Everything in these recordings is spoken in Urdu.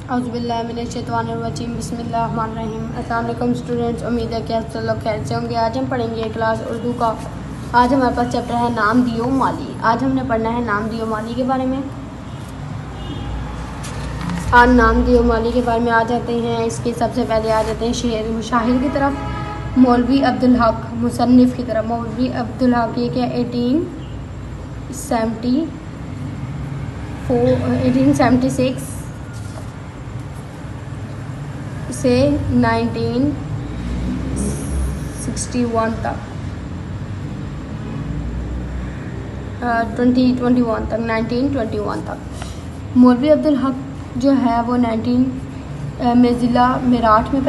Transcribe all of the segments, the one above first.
اعوذ باللہ من الشیطان الرجیم بسم اللہ الرحمن الرحیم۔ السلام علیکم اسٹوڈنٹس، امید ہے کہ آپ سب لوگ خیر سے ہوں گے۔ آج ہم پڑھیں گے کلاس اردو کا۔ آج ہمارے پاس چیپٹر ہے نام دیو مالی۔ آج ہم نے پڑھنا ہے نام دیو مالی کے بارے میں۔ آج نام دیو مالی کے بارے میں آ جاتے ہیں۔ اس کے سب سے پہلے آ جاتے ہیں شعر مشاہیر کی طرف، مولوی عبدالحق مصنف کی طرف۔ مولوی عبدالحق یہ کہ 1876 سے 1961 تک 1921 تک مولوی عبدالحق جو ہے وہ 19 میں ضلع میرٹھ میں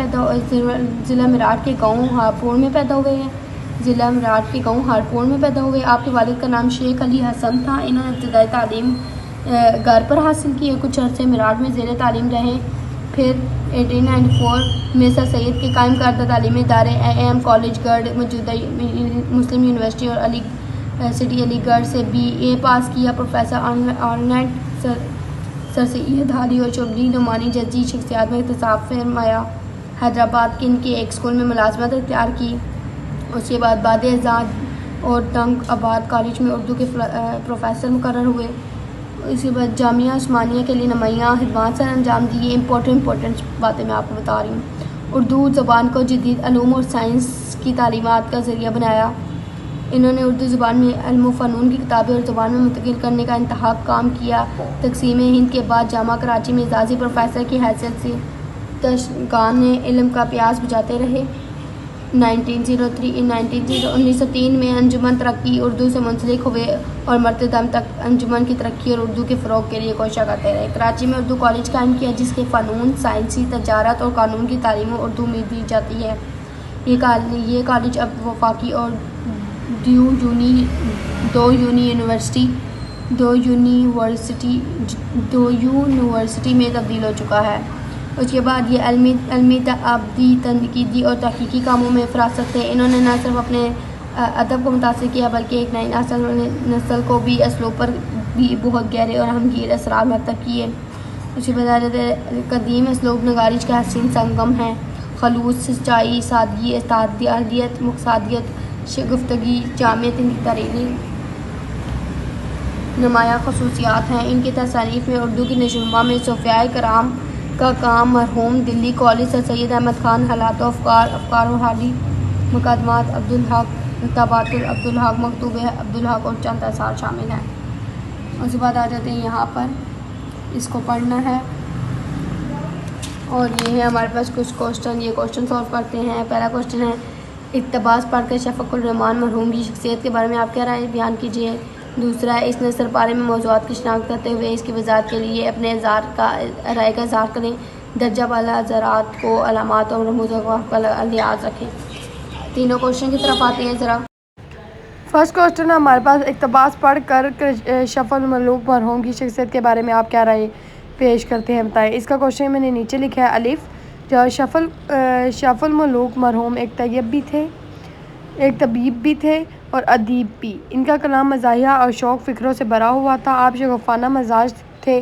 ضلع میرٹھ کے گاؤں ہارپور میں پیدا ہوئے ہیں۔ ضلع میرٹھ کے گاؤں ہارپور میں پیدا ہوئے۔ آپ کے والد کا نام شیخ علی حسن تھا۔ انہوں نے ابتدائی تعلیم گھر پر حاصل کی ہے، کچھ عرصے میرٹھ میں زیر تعلیم رہے، پھر 1894 میں سر سید کے قائم کردہ تعلیمی ادارے AM کالج گڑھ، موجودہ مسلم یونیورسٹی اور علی سٹی علی گڑھ سے BA پاس کیا۔ پروفیسر آرنلڈ سر سید ہادی اور شبلی نعمانی جیسی شخصیات میں اکتساب فرمایا۔ حیدرآباد کے ان کے ایک اسکول میں ملازمت اختیار کی۔ اس کے بعد باد ازاں اور تنگ آباد کالج میں اردو کے پروفیسر مقرر ہوئے۔ اس کے بعد جامعہ عثمانیہ کے لیے نمایاں خدمات سر انجام دیے۔ امپورٹنٹ باتیں میں آپ کو بتا رہی ہوں۔ اردو زبان کو جدید علوم اور سائنس کی تعلیمات کا ذریعہ بنایا۔ انہوں نے اردو زبان میں علم و فنون کی کتابیں اور زبان میں منتقل کرنے کا انتہائی کام کیا۔ تقسیم ہند کے بعد جامعہ کراچی میں اعزازی پروفیسر کی حیثیت سے تشگان علم کا پیاس بجھاتے رہے۔ 1903 میں انجمن ترقی اردو سے منسلک ہوئے اور مرتے دم تک انجمن کی ترقی اور اردو کے فروغ کے لیے کوشاں کرتے رہے۔ کراچی میں اردو کالج قائم کیا، جس کے فنون، سائنسی، تجارت اور قانون کی تعلیم اردو میں دی جاتی ہے۔ یہ کالج اب وفاقی اور دو یونیورسٹی میں تبدیل ہو چکا ہے۔ اس کے بعد یہ علمی، تعبدی، تنقیدی اور تحقیقی کاموں میں فراست تھے۔ انہوں نے نہ صرف اپنے ادب کو متاثر کیا بلکہ ایک نئی نسل کو بھی اسلوب پر بھی بہت گہرے اور اہم اثرات مرتب کیے۔ اس کے بعد قدیم اسلوب نگارش کا حسین سنگم ہے۔ خلوص، سچائی، سادگی، استادیت، مقصادیت، شگفتگی، جامعیت ان کی تحریری نمایاں خصوصیات ہیں۔ ان کی تصانیف میں اردو کی نشوونما میں صوفیائے کرام کا کام، مرحوم دلی کالج سر سید احمد خان، حالات و افکار و حالی، مقدمات عبدالحق، خطابات عبدالحق، مکتوبہ عبدالحق اور چند آثار شامل ہیں۔ اس کے بعد آ جاتے ہیں یہاں پر، اس کو پڑھنا ہے اور یہ ہے ہمارے پاس کچھ کوشچن۔ یہ کوشچن سالو کرتے ہیں۔ پہلا کوشچن ہے، اقتباس پڑھ کر شفیق الرحمان مرحوم کی شخصیت کے بارے میں آپ کیا رائے بیان کیجیے۔ دوسرا ہے، اس نثر پارے میں موضوعات کی شناخت کرتے ہوئے اس کی وضاحت کے لیے اپنے رائے کا اظہار کریں۔ درجہ بالا حضرات کو علامات اور رموز کا لحاظ رکھیں۔ تینوں کوشچن کی طرف آتے ہیں ذرا۔ فرسٹ کوشچن ہے ہمارے پاس، اقتباس پڑھ کر شفیق الملوک مرحوم کی شخصیت کے بارے میں آپ کیا رائے پیش کرتے ہیں بتائیں۔ اس کا کوشچن میں نے نیچے لکھا ہے، الف، جو شفیق الملوک مرحوم ایک طبیب بھی تھے اور ادیب بھی۔ ان کا کلام مزاحیہ اور شوق فکروں سے بھرا ہوا تھا۔ آپ شگفتانہ مزاج تھے،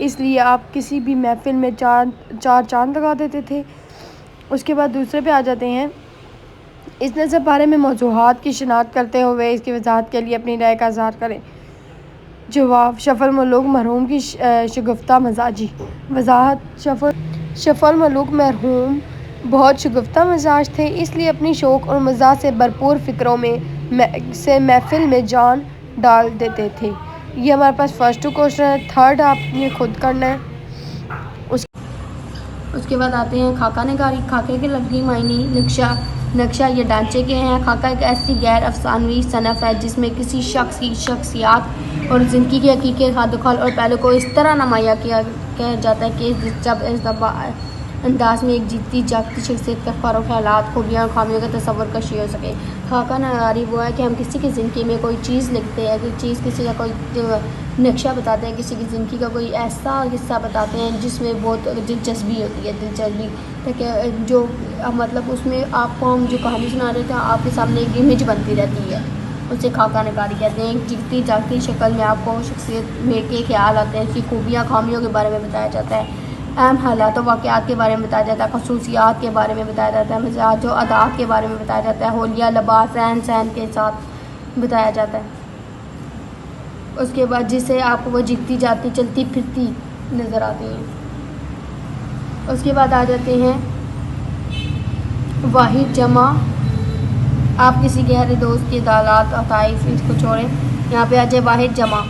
اس لیے آپ کسی بھی محفل میں چار چاند لگا دیتے تھے۔ اس کے بعد دوسرے پہ آ جاتے ہیں، اس نثر پارے میں موضوعات کی شناخت کرتے ہوئے اس کی وضاحت کے لیے اپنی رائے کا اظہار کریں۔ جواب، شفیق الملوک مرحوم کی شگفتہ مزاجی۔ وضاحت، شفیق الملوک مرحوم بہت شگفتہ مزاج تھے، اس لیے اپنی شوق اور مزاح سے بھرپور فکروں سے محفل میں جان ڈال دیتے تھے۔ یہ ہمارے پاس فرسٹ کوشچن ہے۔ تھرڈ آپ نے خود کرنا ہے۔ اس کے بعد آتے ہیں خاکہ نگاری۔ خاکے کے لفظی معنی نقشہ یا ڈھانچے کے ہیں۔ خاکہ ایک ایسی غیر افسانوی صنف ہے جس میں کسی شخص کی شخصیت اور زندگی کے حقیقی خدوخال اور پہلو کو اس طرح نمایاں کیا جاتا ہے کہ جب اس انداز میں ایک جیتی جاگتی شخصیت کے افکار و خیالات، خوبیاں اور خامیوں کا تصور کشی ہو سکے۔ خاکہ نگاری وہ ہے کہ ہم کسی کی زندگی میں کوئی چیز لکھتے ہیں، کسی کا کوئی نقشہ بتاتے ہیں، کسی کی زندگی کا کوئی ایسا قصہ بتاتے ہیں جس میں بہت دلچسپی ہوتی ہے، تاکہ جو مطلب اس میں آپ کو ہم جو کہانی سنا رہے تھے آپ کے سامنے ایک امیج بنتی رہتی ہے، اسے خاکہ نگاری کہتے ہیں۔ ایک جیتی جاگتی شکل میں آپ کو شخصیت میں کے خیال آتے ہیں، اس کی خوبیاں خامیوں کے بارے میں بتایا جاتا ہے۔ اہم حالات و واقعات کے بارے میں بتایا جاتا ہے، خصوصیات کے بارے میں بتایا جاتا ہے، مزاج و عادات کے بارے میں بتایا جاتا ہے، حلیہ لباس رہن سہن کے ساتھ بتایا جاتا ہے۔ اس کے بعد جس سے آپ کو وہ جیتی جاتی چلتی پھرتی نظر آتی ہیں۔ اس کے بعد آ جاتے ہیں واحد جمع۔ آپ کسی گہرے دوست کے دالات عطائف اس کو چھوڑیں، یہاں پہ آ جائے واحد جمع،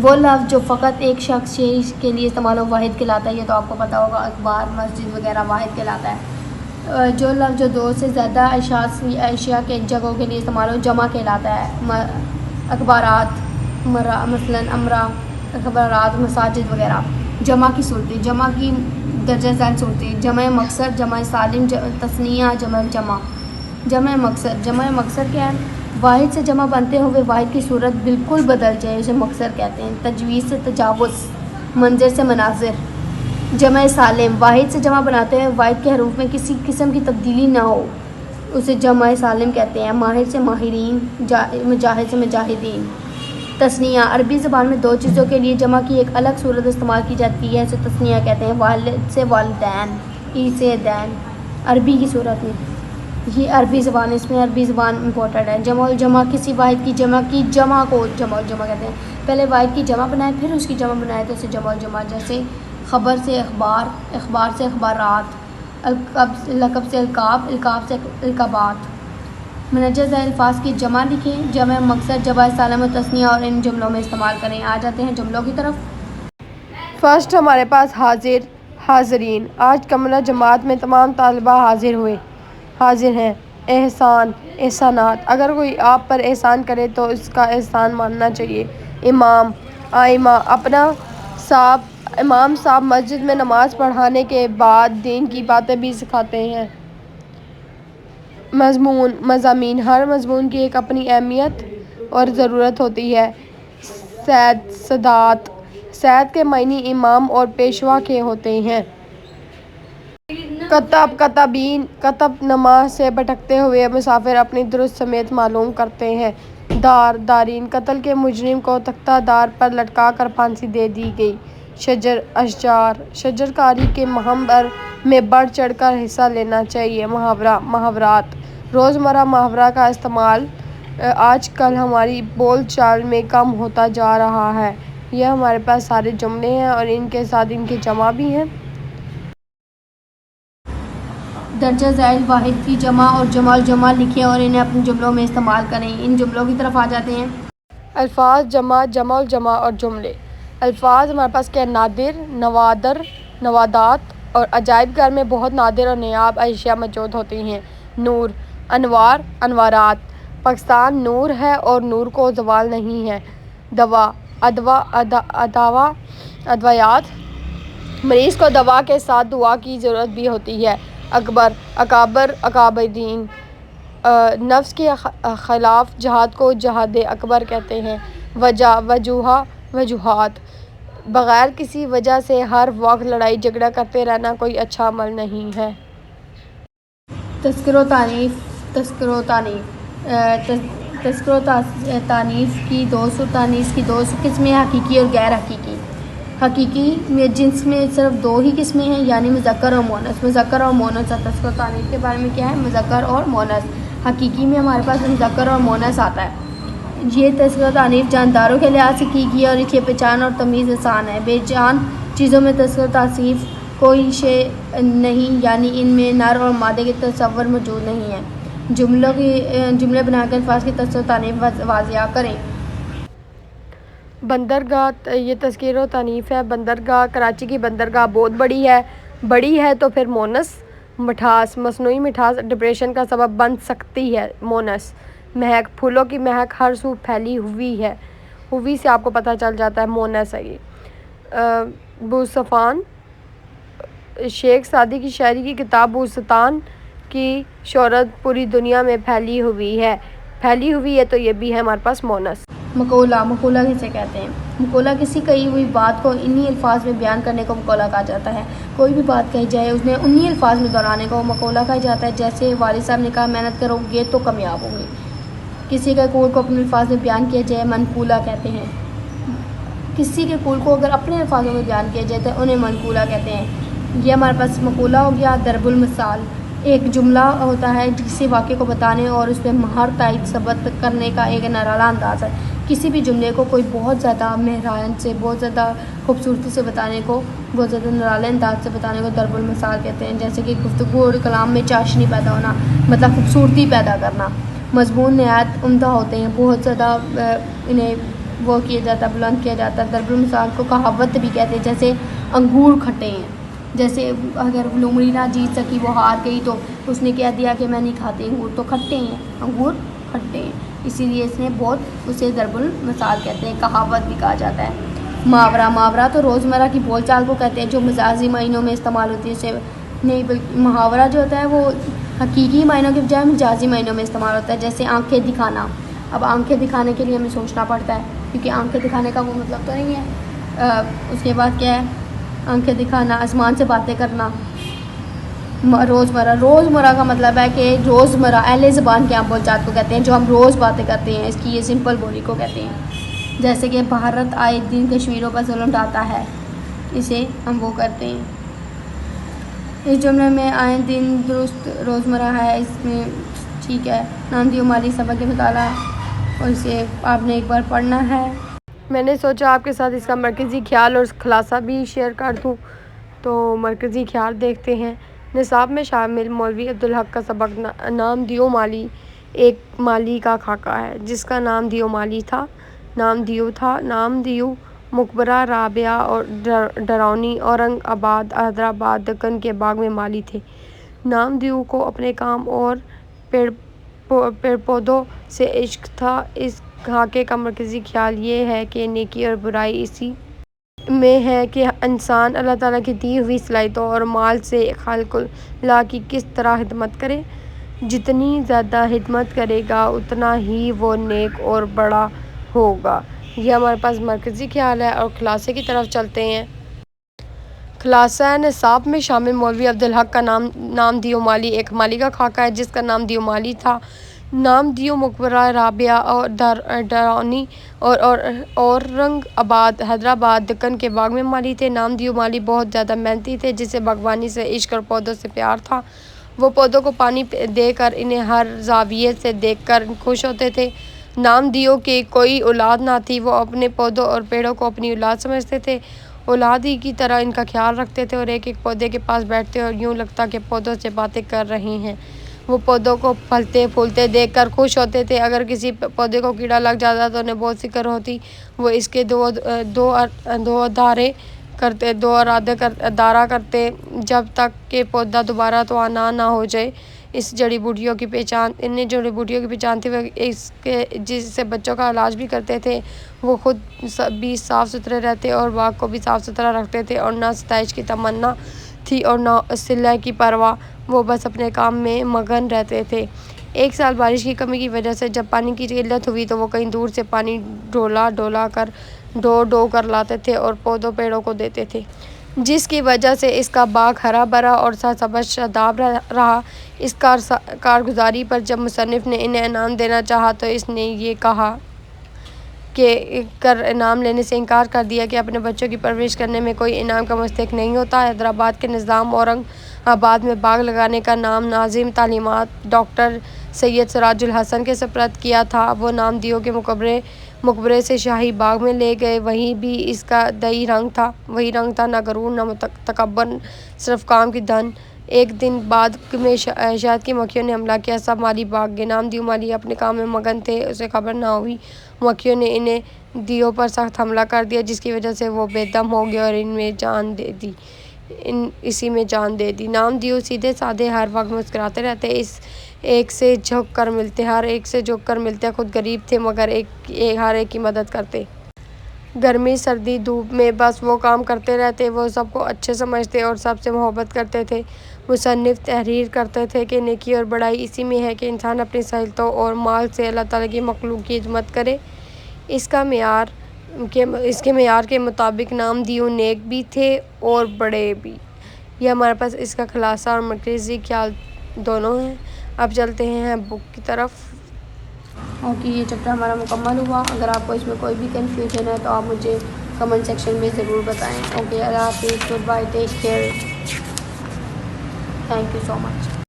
وہ لفظ جو فقط ایک شخص شیء کے لیے استعمال ہو واحد کہلاتا ہے۔ یہ تو آپ کو پتہ ہوگا، اخبار مسجد وغیرہ واحد کہلاتا ہے۔ جو لفظ جو دو سے زیادہ اشیاء کے جگہوں کے لیے استعمال ہو جمع کہلاتا ہے۔ اخبارات مثلاً امرا، اخبارات، مساجد وغیرہ۔ جمع کی صورتیں، جمع کی درجہ ذیل صورتیں: جمع مکسر، جمع سالم، تثنیہ، جمع مکسر کیا ہے؟ واحد سے جمع بنتے ہوئے واحد کی صورت بالکل بدل جائے اسے مکسر کہتے ہیں۔ تجویز سے تجاوز، منظر سے مناظر۔ جمع سالم، واحد سے جمع بناتے ہوئے واحد کے حروف میں کسی قسم کی تبدیلی نہ ہو اسے جمع سالم کہتے ہیں۔ ماہر سے ماہرین، مجاہد سے مجاہدین۔ تثنیہ، عربی زبان میں دو چیزوں کے لیے جمع کی ایک الگ صورت استعمال کی جاتی ہے، اسے تثنیہ کہتے ہیں۔ والد سے والدین، عید سے دین، عربی کی صورت میں۔ یہ عربی زبان، اس میں عربی زبان امپورٹنٹ ہے۔ جمع الجمع، کسی واحد کی جمع کو جمع الجمع کہتے ہیں۔ پہلے واحد کی جمع بنائے پھر اس کی جمع بنائے تو اسے جمع الجمع، جیسے خبر سے اخبار، اخبار سے اخبارات، لقب سے القاب، القاب سے القابات۔ منجز الفاظ کی جمع لکھیں، جمع مکسر، جمع سالم و تثنیہ اور ان جملوں میں استعمال کریں۔ آ جاتے ہیں جملوں کی طرف۔ فرسٹ ہمارے پاس حاضر، حاضرین۔ آج کمرہ جماعت میں تمام طالبہ حاضر ہیں۔ احسان، احسانات، اگر کوئی آپ پر احسان کرے تو اس کا احسان ماننا چاہیے۔ امام، آئمہ، امام صاحب مسجد میں نماز پڑھانے کے بعد دین کی باتیں بھی سکھاتے ہیں۔ مضمون، مضامین، ہر مضمون کی ایک اپنی اہمیت اور ضرورت ہوتی ہے۔ سید، سادات، سید کے معنی امام اور پیشوا کے ہوتے ہیں۔ کتب، کاتبین، کتب نامہ سے بھٹکتے ہوئے مسافر اپنی درست سمیت معلوم کرتے ہیں۔ دار، دارین، قتل کے مجرم کو تختہ دار پر لٹکا کر پھانسی دے دی گئی۔ شجر، اشجار، شجر کاری کے مہم میں بڑھ چڑھ کر حصہ لینا چاہیے۔ محاورہ، محاورات، روزمرہ محاورہ کا استعمال آج کل ہماری بول چال میں کم ہوتا جا رہا ہے۔ یہ ہمارے پاس سارے جملے ہیں اور ان کے ساتھ ان کی جمع بھی ہیں۔ درجہ ذیل واحد کی جمع اور جمع الجمع لکھیں اور انہیں اپنے جملوں میں استعمال کریں۔ ان جملوں کی طرف آ جاتے ہیں۔ الفاظ، جمع، جمع الجمع اور جملے۔ الفاظ ہمارے پاس کیا ہے؟ نادر، نوادر، نوادات اور عجائب گھر میں بہت نادر اور نایاب اشیاء موجود ہوتی ہیں۔ نور، انوار، انوارات، پاکستان نور ہے اور نور کو زوال نہیں ہے۔ دوا، ادویات، مریض کو دوا کے ساتھ دعا کی ضرورت بھی ہوتی ہے۔ اکبر، اکابر، اکابرین، نفس کے خلاف جہاد کو جہاد اکبر کہتے ہیں۔ وجہ، وجوہ، وجوہات، بغیر کسی وجہ سے ہر وقت لڑائی جھگڑا کرتے رہنا کوئی اچھا عمل نہیں ہے۔ تذکر و تانیث، تذکر و تانیث کی دو قسمیں، حقیقی اور غیر حقیقی۔ حقیقی میں جنس میں صرف دو ہی قسمیں ہیں، یعنی مذکر اور مؤنث۔ مذکر اور مؤنث، تذکر و تانیث کے بارے میں کیا ہے؟ مذکر اور مؤنث۔ حقیقی میں ہمارے پاس مذکر اور مؤنث آتا ہے۔ یہ تذکر و تانیث جانداروں کے لحاظ سے کی گئی ہے اور اس کی پہچان اور تمیز آسان ہے۔ بے جان چیزوں میں تذکر و تانیث کوئی شے نہیں، یعنی ان میں نر اور مادے کے تصور موجود نہیں ہے۔ جملے بنا کر الفاظ کی تذکر و تانیث واضح کریں۔ بندرگاہ، یہ تذکیر و تانیث ہے۔ بندرگاہ، کراچی کی بندرگاہ بہت بڑی ہے تو پھر مونس۔ مٹھاس، مصنوعی مٹھاس ڈپریشن کا سبب بن سکتی ہے، مونس۔ مہک، پھولوں کی مہک ہر سو پھیلی ہوئی ہے، ہوئی سے آپ کو پتہ چل جاتا ہے، مونس ہے یہ۔ بوصفان، شیخ سعدی کی شاعری کی کتاب بوستان کی شہرت پوری دنیا میں پھیلی ہوئی ہے تو یہ بھی ہے ہمارے پاس مونس۔ مقولہ، مقولہ کسے کہتے ہیں؟ مقولہ کسی کہی ہوئی بات کو انہی الفاظ میں بیان کرنے کو مقولہ کہا جاتا ہے۔ کوئی بھی بات کہی جائے اس میں انہی الفاظ میں دہرانے کو مقولہ کہا جاتا ہے۔ جیسے والد صاحب نے کہا محنت کرو گے تو کامیاب ہوں گے۔ کسی کے قول کو اپنے الفاظ میں بیان کیا جائے منقولہ کہتے ہیں۔ کسی کے قول کو اگر اپنے الفاظوں میں بیان کیا جائے تو انہیں منقولہ کہتے ہیں۔ یہ ہمارے پاس مقولہ ہو گیا ضرب المثال. ایک جملہ ہوتا ہے کسی واقعے کو بتانے اور اس پہ مہر تائید ثبت کرنے کا ایک نرالا انداز ہے. کسی بھی جملے کو کوئی بہت زیادہ مہرائن سے بہت زیادہ خوبصورتی سے بتانے کو, بہت زیادہ نرالے انداز سے بتانے کو ضرب المثال کہتے ہیں. جیسے کہ گفتگو اور کلام میں چاشنی پیدا ہونا, مطلب خوبصورتی پیدا کرنا. مضمون نہایت عمدہ ہوتے ہیں, بہت زیادہ انہیں وہ کیا جاتا ہے, بلند کیا جاتا ہے. ضرب المثال کو کہاوت بھی کہتے ہیں. جیسے انگور کھٹے ہیں, جیسے اگر لومڑی نہ جیت سکی وہ ہار گئی تو اس نے کہہ دیا کہ میں نہیں کھاتی انگور, تو کھٹے ہیں, انگور کھٹے ہیں, اسی لیے اس نے بہت اسے ضرب المثال کہتے ہیں. کہاوت بھی کہا جاتا ہے. محاورہ تو روزمرہ کی بول چال کو کہتے ہیں جو مجازی معنوں میں استعمال ہوتی ہے. اسے نہیں, بلکہ محاورہ جو ہوتا ہے وہ حقیقی معنوں کے بجائے مجازی معنوں میں استعمال ہوتا ہے. جیسے آنکھیں دکھانا. اب آنکھیں دکھانے کے لیے ہمیں سوچنا پڑتا ہے, کیونکہ آنکھیں دکھانے کا وہ مطلب تو نہیں ہے. اس کے بعد کیا ہے, آنکھیں دکھانا, آسمان سے باتیں کرنا. روزمرہ کا مطلب ہے کہ روزمرہ اہل زبان کے عام بول چال کو کہتے ہیں جو ہم روز باتیں کرتے ہیں. اس کی یہ سمپل بولی کو کہتے ہیں. جیسے کہ بھارت آئے دن کشمیریوں پر ظلم ڈھاتا ہے, اسے ہم وہ کرتے ہیں. اس جملے میں آئے دن درست روزمرہ ہے, اس میں ٹھیک ہے. نام دیو مالی سبق مطالعہ, اور اسے آپ نے ایک بار پڑھنا ہے. میں نے سوچا آپ کے ساتھ اس کا مرکزی خیال اور خلاصہ بھی شیئر کر دوں. تو مرکزی خیال دیکھتے ہیں. نصاب میں شامل مولوی عبدالحق کا سبق نام دیو مالی ایک مالی کا خاکہ ہے جس کا نام دیو مالی تھا. نام دیو مقبرہ رابعہ اور ڈرونی اورنگ آباد حیدرآباد دکن کے باغ میں مالی تھے. نام دیو کو اپنے کام اور پیڑ پودوں سے عشق تھا. اس خاکے کا مرکزی خیال یہ ہے کہ نیکی اور برائی اسی میں ہے کہ انسان اللہ تعالیٰ کی دی ہوئی صلاحیتوں اور مال سے خالق اللہ کی کس طرح خدمت کرے. جتنی زیادہ خدمت کرے گا اتنا ہی وہ نیک اور بڑا ہوگا. یہ ہمارے پاس مرکزی خیال ہے. اور خلاصے کی طرف چلتے ہیں. خلاصہ نصاب میں شامل مولوی عبدالحق کا نام دیو مالی ایک مالی کا خاکہ ہے جس کا نام دیو مالی تھا. نام دیو مقبرہ رابعہ اور ڈرونی اور اورنگ آباد حیدرآباد دکن کے باغ میں مالی تھے. نام دیو مالی بہت زیادہ محنتی تھے جسے باغبانی سے عشق اور پودوں سے پیار تھا. وہ پودوں کو پانی دے کر انہیں ہر زاویے سے دیکھ کر خوش ہوتے تھے. نام دیو کی کوئی اولاد نہ تھی. وہ اپنے پودوں اور پیڑوں کو اپنی اولاد سمجھتے تھے, اولاد ہی کی طرح ان کا خیال رکھتے تھے اور ایک ایک پودے کے پاس بیٹھتے اور یوں لگتا کہ پودوں سے باتیں کر رہے ہیں. وہ پودوں کو پھلتے پھولتے دیکھ کر خوش ہوتے تھے. اگر کسی پودے کو کیڑا لگ جاتا تو انہیں بہت فکر ہوتی. وہ اس کے دو دارہ کرتے جب تک کہ پودا دوبارہ توانا نہ ہو جائے. انہیں جڑی بوٹیوں کی پہچان تھی. وہ اس کے جس سے بچوں کا علاج بھی کرتے تھے. وہ خود بھی صاف ستھرے رہتے اور باغ کو بھی صاف ستھرا رکھتے تھے اور نہ ستائش کی تمنا تھی اور نہ صلہ کی پرواہ. وہ بس اپنے کام میں مگن رہتے تھے. ایک سال بارش کی کمی کی وجہ سے جب پانی کی قلت ہوئی تو وہ کہیں دور سے پانی ڈو کر لاتے تھے اور پودوں پیڑوں کو دیتے تھے, جس کی وجہ سے اس کا باغ ہرا بھرا اور سرسبز شاداب رہا. اس کارگزاری پر جب مصنف نے انہیں انعام دینا چاہا تو اس نے یہ کہا کہ انعام لینے سے انکار کر دیا کہ اپنے بچوں کی پرورش کرنے میں کوئی انعام کا مستحق نہیں ہوتا. حیدرآباد کے نظام اورنگ آباد میں باغ لگانے کا نام ناظم تعلیمات ڈاکٹر سید سراج الحسن کے سپرد کیا تھا. وہ نام دیو کے مقبرے سے شاہی باغ میں لے گئے. وہیں بھی اس کا وہی رنگ تھا, نہ غرور نہ تکبر, صرف کام کی دھن. ایک دن بعد میں شہد کی مکھیوں نے حملہ کیا. سب مالی بھاگ گئے. نام دیو مالی اپنے کام میں مگن تھے. اسے خبر نہ ہوئی. مکھیوں نے انہیں دیو پر سخت حملہ کر دیا جس کی وجہ سے وہ بے دم ہو گئے اور اسی میں جان دے دی. نام دیو سیدھے سادے, ہر وقت مسکراتے رہتے, ہر ایک سے جھک کر ملتے. خود غریب تھے مگر ہر ایک کی مدد کرتے. گرمی سردی دھوپ میں بس وہ کام کرتے رہتے. وہ سب کو اچھے سمجھتے اور سب سے محبت کرتے تھے. مصنف تحریر کرتے تھے کہ نیکی اور بڑائی اسی میں ہے کہ انسان اپنی صلاحیتوں اور مال سے اللہ تعالیٰ کی مخلوق کی خدمت کرے. اس کے معیار کے مطابق نام دیو نیک بھی تھے اور بڑے بھی. یہ ہمارے پاس اس کا خلاصہ اور مرکزی خیال دونوں ہیں. اب چلتے ہیں بک کی طرف. اوکے, یہ چیپٹر ہمارا مکمل ہوا. اگر آپ کو اس میں کوئی بھی کنفیوژن ہے تو آپ مجھے کمنٹ سیکشن میں ضرور بتائیں. اوکے, اللہ حافظ, good bye, take care, thank you so much.